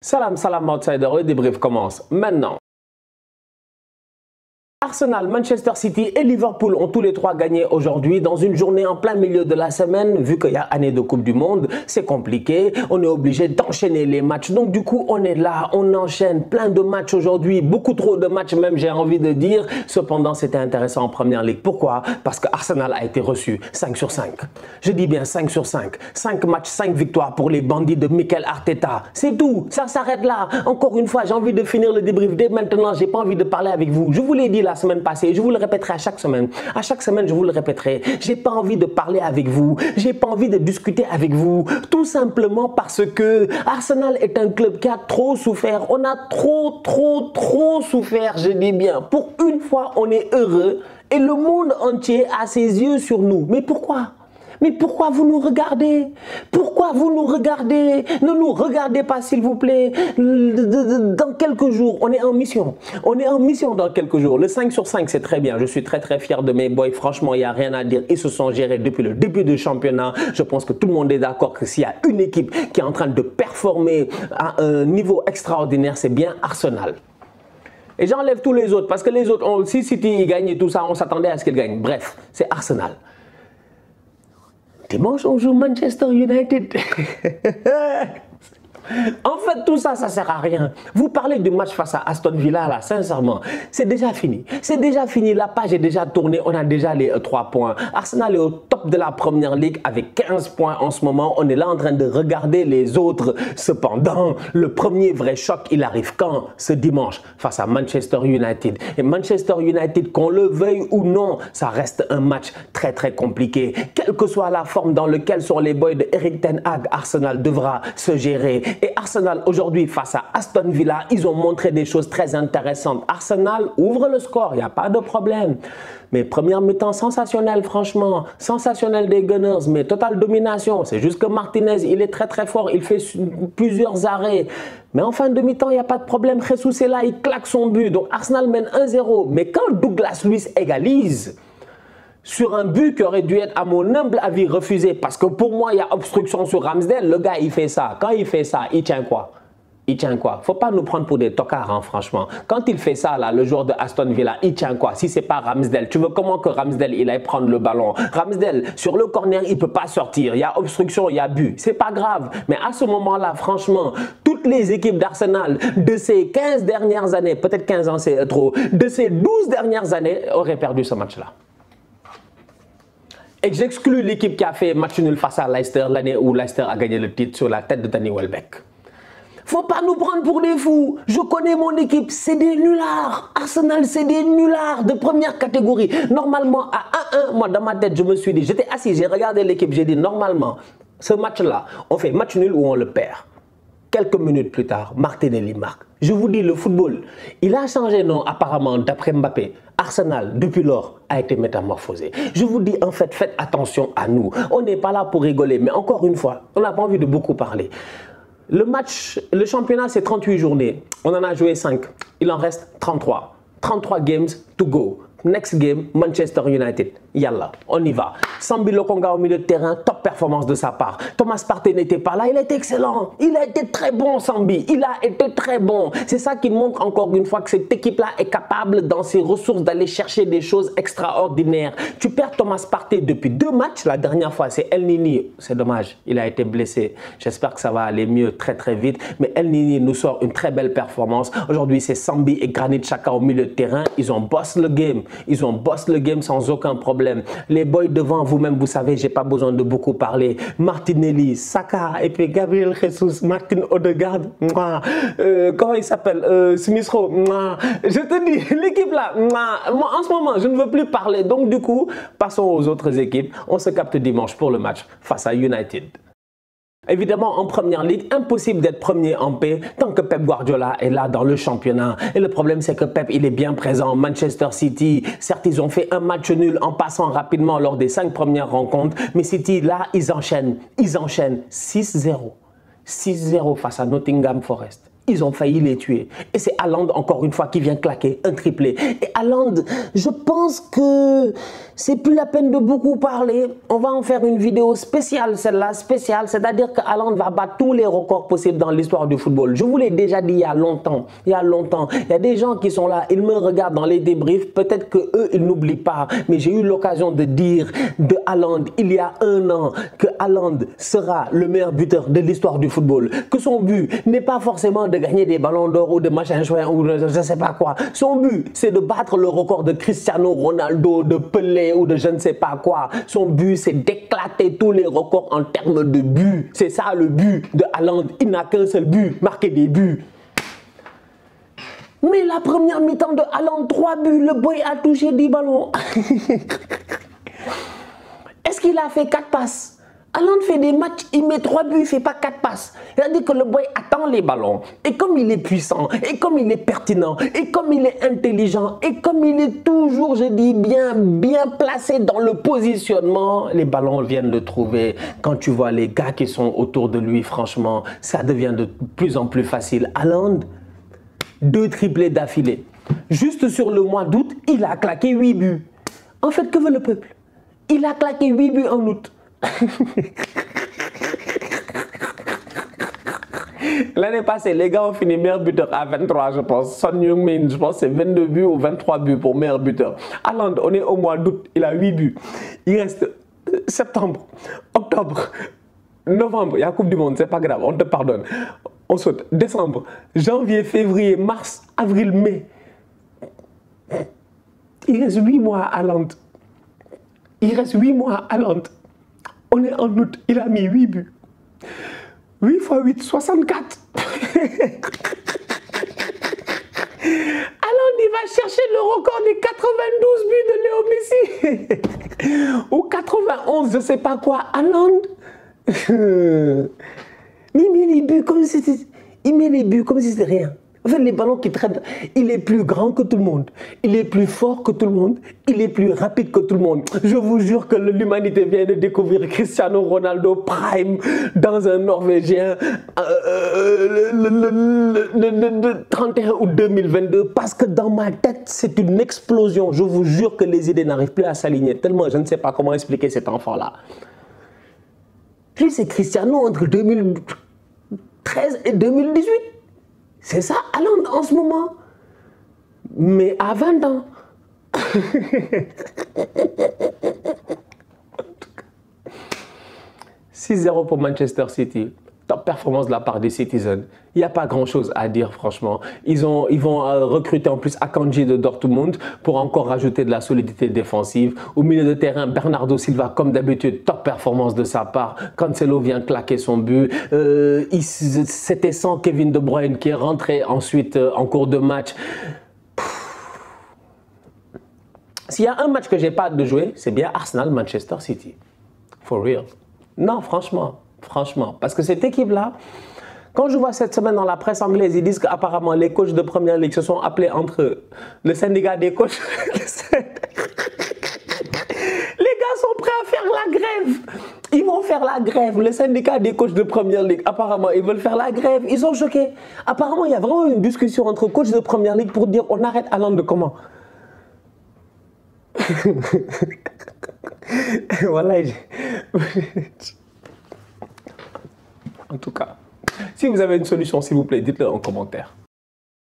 Salam, salam outsider, le débrief commence maintenant. Arsenal, Manchester City et Liverpool ont tous les trois gagné aujourd'hui dans une journée en plein milieu de la semaine. Vu qu'il y a année de Coupe du Monde, c'est compliqué. On est obligé d'enchaîner les matchs. Donc du coup, on est là, on enchaîne plein de matchs aujourd'hui. Beaucoup trop de matchs même, j'ai envie de dire. Cependant, c'était intéressant en Première Ligue. Pourquoi? Parce que Arsenal a été reçu 5 sur 5. Je dis bien 5 sur 5. 5 matchs, 5 victoires pour les bandits de Mikel Arteta. C'est tout, ça s'arrête là. Encore une fois, j'ai envie de finir le débrief dès maintenant. J'ai pas envie de parler avec vous. Je vous l'ai dit la semaine passée, je vous le répéterai à chaque semaine. À chaque semaine, je vous le répéterai. J'ai pas envie de parler avec vous. J'ai pas envie de discuter avec vous. Tout simplement parce que Arsenal est un club qui a trop souffert. On a trop souffert, je dis bien. Pour une fois, on est heureux et le monde entier a ses yeux sur nous. Mais pourquoi? Mais pourquoi vous nous regardez? Pourquoi vous nous regardez? Ne nous regardez pas s'il vous plaît. Dans quelques jours, on est en mission. On est en mission dans quelques jours. Le 5 sur 5, c'est très bien. Je suis très fier de mes boys. Franchement, il n'y a rien à dire. Ils se sont gérés depuis le début du championnat. Je pense que tout le monde est d'accord que s'il y a une équipe qui est en train de performer à un niveau extraordinaire, c'est bien Arsenal. Et j'enlève tous les autres parce que les autres, si City gagne et tout ça, on s'attendait à ce qu'ils gagnent. Bref, c'est Arsenal. Dimanche, on joue Manchester United. En fait, tout ça, ça ne sert à rien. Vous parlez du match face à Aston Villa, là, sincèrement, c'est déjà fini. C'est déjà fini, la page est déjà tournée, on a déjà les 3 points. Arsenal est au top de la Première Ligue avec 15 points en ce moment. On est là en train de regarder les autres. Cependant, le premier vrai choc, il arrive quand? Ce dimanche, face à Manchester United. Et Manchester United, qu'on le veuille ou non, ça reste un match très compliqué. Quelle que soit la forme dans laquelle sont les boys de Erik ten Hag, Arsenal devra se gérer. Et Arsenal, aujourd'hui, face à Aston Villa, ils ont montré des choses très intéressantes. Arsenal ouvre le score, il n'y a pas de problème. Mais première mi-temps sensationnelle, franchement. Sensationnelle des Gunners, mais totale domination. C'est juste que Martinez, il est très fort. Il fait plusieurs arrêts. Mais en fin de mi-temps, il n'y a pas de problème. Jesus est là, il claque son but. Donc Arsenal mène 1-0. Mais quand Douglas Luiz égalise sur un but qui aurait dû être, à mon humble avis, refusé, parce que pour moi, il y a obstruction sur Ramsdale, le gars, il fait ça. Quand il fait ça, il tient quoi? Il tient quoi? Faut pas nous prendre pour des tocards, hein, franchement. Quand il fait ça, là, le joueur de Aston Villa, il tient quoi? Si c'est pas Ramsdale, tu veux comment que Ramsdale, il aille prendre le ballon? Ramsdale, sur le corner, il peut pas sortir. Il y a obstruction, il y a but. C'est pas grave. Mais à ce moment-là, franchement, toutes les équipes d'Arsenal de ces 15 dernières années, peut-être 15 ans, c'est trop, de ces 12 dernières années, auraient perdu ce match-là. Et j'exclus l'équipe qui a fait match nul face à Leicester l'année où Leicester a gagné le titre sur la tête de Danny Welbeck. Faut pas nous prendre pour des fous. Je connais mon équipe, c'est des nullards. Arsenal, c'est des nullards de première catégorie. Normalement, à 1-1, moi dans ma tête, je me suis dit, j'étais assis, j'ai regardé l'équipe, j'ai dit normalement, ce match-là, on fait match nul ou on le perd. Quelques minutes plus tard, Martinelli marque. Je vous dis, le football, il a changé, non, apparemment, d'après Mbappé. Arsenal, depuis lors, a été métamorphosé. Je vous dis, en fait, faites attention à nous. On n'est pas là pour rigoler, mais encore une fois, on n'a pas envie de beaucoup parler. Le match, le championnat, c'est 38 journées. On en a joué 5. Il en reste 33. 33 games to go. Next game, Manchester United. Yalla, on y va. Sambi Lokonga au milieu de terrain, top performance de sa part. Thomas Partey n'était pas là, il a été excellent. Il a été très bon, Sambi. Il a été très bon. C'est ça qui montre encore une fois que cette équipe-là est capable, dans ses ressources, d'aller chercher des choses extraordinaires. Tu perds Thomas Partey depuis 2 matchs. La dernière fois, c'est El Nini. C'est dommage, il a été blessé. J'espère que ça va aller mieux très vite. Mais El Nini nous sort une très belle performance. Aujourd'hui, c'est Sambi et Granit Xhaka au milieu de terrain. Ils ont boss le game. Ils ont boss le game sans aucun problème. Les boys devant, vous-même, vous savez, j'ai pas besoin de beaucoup parler. Martinelli, Saka, et puis Gabriel Jesus, Martin Odegaard, comment il s'appelle, Smith Rowe, je te dis, l'équipe là, moi en ce moment, je ne veux plus parler. Donc du coup, passons aux autres équipes. On se capte dimanche pour le match face à United. Évidemment, en Première Ligue, impossible d'être premier en paix tant que Pep Guardiola est là dans le championnat. Et le problème, c'est que Pep, il est bien présent. Manchester City, certes, ils ont fait un match nul en passant rapidement lors des 5 premières rencontres. Mais City, là, ils enchaînent 6-0. 6-0 face à Nottingham Forest. ils ont failli les tuer. Et c'est Haaland, encore une fois, qui vient claquer un triplé. Et Haaland, je pense que c'est plus la peine de beaucoup parler. On va en faire une vidéo spéciale, celle-là, spéciale. C'est-à-dire que Haaland va battre tous les records possibles dans l'histoire du football. Je vous l'ai déjà dit il y a longtemps. Il y a des gens qui sont là, ils me regardent dans les débriefs. Peut-être qu'eux, ils n'oublient pas. Mais j'ai eu l'occasion de dire de Haaland, il y a un an, que Haaland sera le meilleur buteur de l'histoire du football. Que son but n'est pas forcément de gagner des ballons d'or ou de machin chouin ou de je ne sais pas quoi. Son but, c'est de battre le record de Cristiano Ronaldo, de Pelé ou de je ne sais pas quoi. Son but, c'est d'éclater tous les records en termes de buts. C'est ça le but de Haaland. Il n'a qu'un seul but, marquer des buts. Mais la première mi-temps de Haaland, 3 buts, le boy a touché 10 ballons. Est-ce qu'il a fait 4 passes? Haaland fait des matchs, il met 3 buts, il ne fait pas 4 passes. C'est-à-dire que le boy attend les ballons. Et comme il est puissant, et comme il est pertinent, et comme il est intelligent, et comme il est toujours, je dis, bien placé dans le positionnement, les ballons viennent le trouver. Quand tu vois les gars qui sont autour de lui, franchement, ça devient de plus en plus facile. Haaland, 2 triplés d'affilée. Juste sur le mois d'août, il a claqué 8 buts. En fait, que veut le peuple? Il a claqué 8 buts en août. L'année passée, les gars ont fini meilleur buteur à 23, je pense. Son Heung-min, je pense, c'est 22 buts ou 23 buts pour meilleur buteur. Haaland, on est au mois d'août, il a 8 buts. Il reste septembre, octobre, novembre, il y a la Coupe du Monde, c'est pas grave, on te pardonne. On saute. Décembre, janvier, février, mars, avril, mai. Il reste 8 mois à Haaland. Il reste 8 mois à Haaland. On est en août, il a mis 8 buts. 8 x 8, 64. Haaland, il va chercher le record des 92 buts de Léo Messi. Ou 91, je ne sais pas quoi. Haaland. Mais il met les buts comme si c'était rien. En fait, les ballons qui traitent, il est plus grand que tout le monde, il est plus fort que tout le monde, il est plus rapide que tout le monde. Je vous jure que l'humanité vient de découvrir Cristiano Ronaldo Prime dans un Norvégien le 31 août 2022 parce que dans ma tête, c'est une explosion. Je vous jure que les idées n'arrivent plus à s'aligner tellement je ne sais pas comment expliquer cet enfant-là. Lui, c'est Cristiano entre 2013 et 2018. C'est ça, Haaland en ce moment. Mais à 20 ans. 6-0 pour Manchester City. Top performance de la part des Citizens. Il n'y a pas grand-chose à dire, franchement. Ils vont recruter en plus Akanji de Dortmund pour encore rajouter de la solidité défensive. Au milieu de terrain, Bernardo Silva, comme d'habitude, top performance de sa part. Cancelo vient claquer son but. C'était sans Kevin De Bruyne qui est rentré ensuite en cours de match. S'il y a un match que j'ai pas hâte de jouer, c'est bien Arsenal-Manchester City. For real. Non, franchement. Franchement, parce que cette équipe-là, quand je vois cette semaine dans la presse anglaise, ils disent qu'apparemment les coachs de première ligue se sont appelés entre eux. Le syndicat des coachs. Les gars sont prêts à faire la grève. Ils vont faire la grève. Le syndicat des coachs de première ligue, apparemment, ils veulent faire la grève. Ils sont choqués. Apparemment, il y a vraiment une discussion entre coachs de première ligue pour dire on arrête Haaland de comment. Voilà. En tout cas, si vous avez une solution, s'il vous plaît, dites-le en commentaire.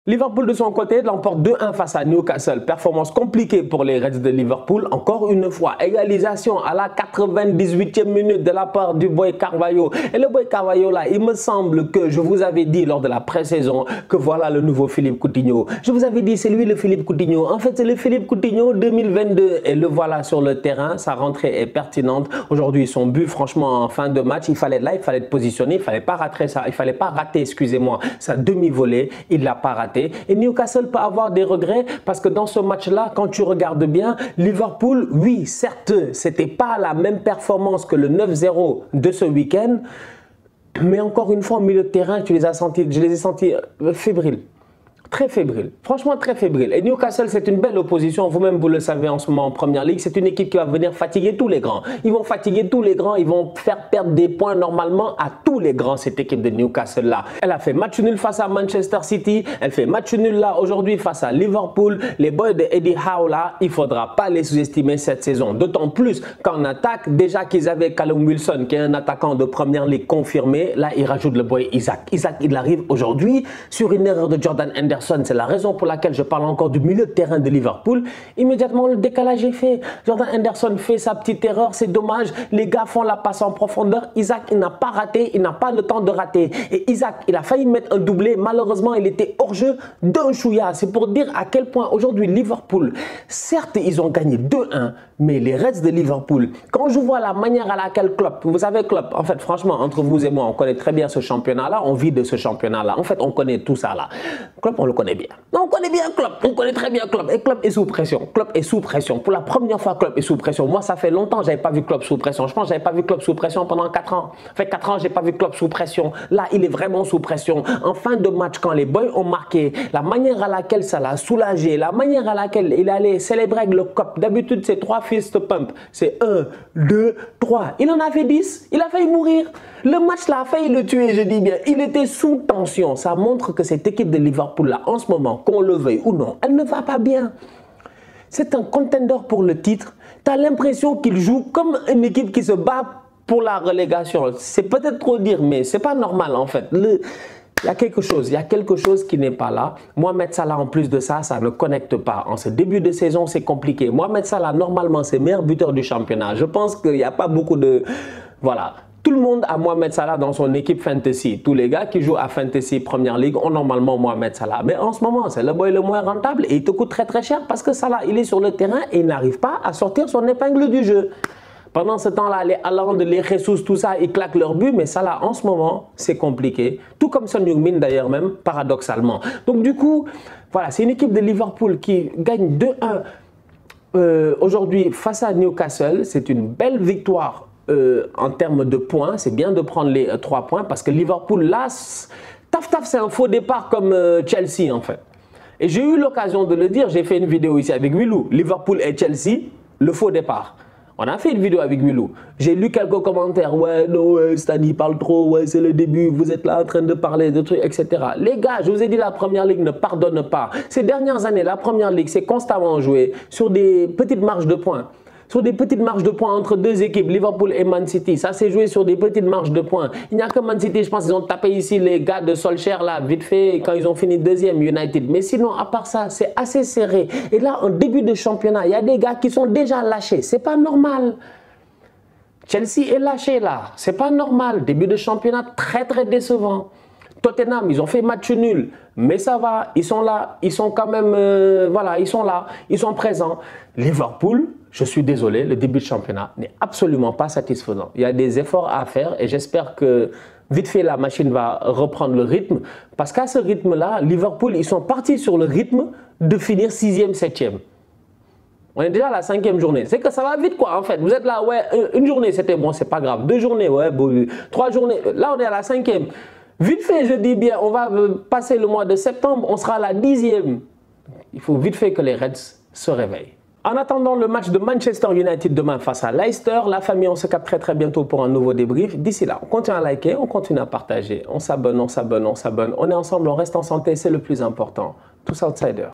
Liverpool de son côté l'emporte 2-1 face à Newcastle. Performance compliquée pour les Reds de Liverpool. Encore une fois, égalisation à la 98e minute de la part du boy Carvalho. Et le boy Carvalho là, il me semble que je vous avais dit lors de la pré-saison que voilà le nouveau Philippe Coutinho. Je vous avais dit c'est lui le Philippe Coutinho. En fait c'est le Philippe Coutinho 2022 et le voilà sur le terrain. Sa rentrée est pertinente. Aujourd'hui son but franchement en fin de match, il fallait être positionné, il fallait pas rater ça, il fallait pas rater, excusez-moi, sa demi-volée, il l'a pas raté. Et Newcastle peut avoir des regrets parce que dans ce match-là, quand tu regardes bien, Liverpool, oui, certes, c'était pas la même performance que le 9-0 de ce week-end, mais encore une fois, au milieu de terrain, je les ai sentis fébriles. Très fébrile, franchement très fébrile. Et Newcastle, c'est une belle opposition. Vous-même, vous le savez en ce moment en Première Ligue. C'est une équipe qui va venir fatiguer tous les grands. Ils vont fatiguer tous les grands. Ils vont faire perdre des points normalement à tous les grands, cette équipe de Newcastle-là. Elle a fait match nul face à Manchester City. Elle fait match nul là aujourd'hui face à Liverpool. Les boys de Eddie Howe là, il ne faudra pas les sous-estimer cette saison. D'autant plus qu'en attaque, déjà qu'ils avaient Callum Wilson, qui est un attaquant de Première Ligue confirmé. Là, ils rajoutent le boy Isaac. Isaac, il arrive aujourd'hui sur une erreur de Jordan Henderson. C'est la raison pour laquelle je parle encore du milieu de terrain de Liverpool. Immédiatement, le décalage est fait. Jordan Henderson fait sa petite erreur. C'est dommage. Les gars font la passe en profondeur. Isaac, il n'a pas raté. Il n'a pas le temps de rater. Et Isaac, il a failli mettre un doublé. Malheureusement, il était hors jeu d'un chouïa. C'est pour dire à quel point aujourd'hui, Liverpool, certes, ils ont gagné 2-1, mais les Reds de Liverpool, quand je vois la manière à laquelle Klopp, vous savez Klopp, en fait, franchement, entre vous et moi, on connaît très bien ce championnat-là. On vit de ce championnat-là. En fait, on connaît tout ça là. Klopp, on le connaît bien. Non, on connaît bien Klopp. On connaît très bien Klopp. Et Klopp est sous pression. Klopp est sous pression. Pour la première fois, Klopp est sous pression. Moi, ça fait longtemps que je n'avais pas vu Klopp sous pression. Je pense que je n'avais pas vu Klopp sous pression pendant 4 ans. Ça fait 4 ans que je n'ai pas vu Klopp sous pression. Là, il est vraiment sous pression. En fin de match, quand les boys ont marqué, la manière à laquelle ça l'a soulagé, la manière à laquelle il allait célébrer avec le cop. D'habitude, c'est 3 fist pump. C'est 1, 2, 3. Il en a fait 10. Il a failli mourir. Le match là a failli le tuer, je dis bien. Il était sous tension. Ça montre que cette équipe de Liverpool là, en ce moment, qu'on le veuille ou non, elle ne va pas bien. C'est un contender pour le titre. Tu as l'impression qu'il joue comme une équipe qui se bat pour la relégation. C'est peut-être trop dire, mais c'est pas normal en fait. Il y a quelque chose qui n'est pas là. Mohamed Salah, en plus de ça, ça ne connecte pas. En ce début de saison, c'est compliqué. Mohamed Salah, normalement, c'est le meilleur buteur du championnat. Je pense qu'il n'y a pas beaucoup de... Voilà. Tout le monde a Mohamed Salah dans son équipe Fantasy. Tous les gars qui jouent à Fantasy Première Ligue ont normalement Mohamed Salah. Mais en ce moment, c'est le boy le moins rentable et il te coûte très très cher parce que Salah, il est sur le terrain et il n'arrive pas à sortir son épingle du jeu. Pendant ce temps-là, les Haaland, les Jesus, tout ça, ils claquent leur but. Mais Salah, en ce moment, c'est compliqué. Tout comme Son Heung-min d'ailleurs même, paradoxalement. Donc du coup, voilà, c'est une équipe de Liverpool qui gagne 2-1 aujourd'hui face à Newcastle. C'est une belle victoire. En termes de points, c'est bien de prendre les 3 points parce que Liverpool, là, taf, c'est un faux départ comme Chelsea en fait. Et j'ai eu l'occasion de le dire, j'ai fait une vidéo ici avec Willou, Liverpool et Chelsea, le faux départ. On a fait une vidéo avec Willou. J'ai lu quelques commentaires, ouais, non, Stani parle trop, ouais, c'est le début, vous êtes là en train de parler de trucs, etc. Les gars, je vous ai dit, la Première Ligue ne pardonne pas. Ces dernières années, la Première Ligue s'est constamment jouée sur des petites marges de points. Sur des petites marges de points entre deux équipes, Liverpool et Man City. Ça s'est joué sur des petites marges de points. Il n'y a que Man City, je pense qu'ils ont tapé ici les gars de Solskjaer là, vite fait, quand ils ont fini deuxième, United. Mais sinon, à part ça, c'est assez serré. Et là, en début de championnat, il y a des gars qui sont déjà lâchés. C'est pas normal. Chelsea est lâché là. C'est pas normal. Début de championnat très très décevant. Tottenham, ils ont fait match nul, mais ça va, ils sont là, ils sont quand même, voilà, ils sont là, ils sont présents. Liverpool, je suis désolé, le début de championnat n'est absolument pas satisfaisant. Il y a des efforts à faire et j'espère que vite fait la machine va reprendre le rythme parce qu'à ce rythme-là, Liverpool, ils sont partis sur le rythme de finir 6e, 7e. On est déjà à la 5e journée. C'est que ça va vite quoi en fait. Vous êtes là, ouais, une journée c'était bon, c'est pas grave. 2 journées, ouais, bon, 3 journées. Là on est à la 5e. Vite fait, je dis bien, on va passer le mois de septembre, on sera à la 10e. Il faut vite fait que les Reds se réveillent. En attendant le match de Manchester United demain face à Leicester, la famille, on se capte très très bientôt pour un nouveau débrief. D'ici là, on continue à liker, on continue à partager, on s'abonne, on s'abonne, on s'abonne. On est ensemble, on reste en santé, c'est le plus important. Tous outsiders.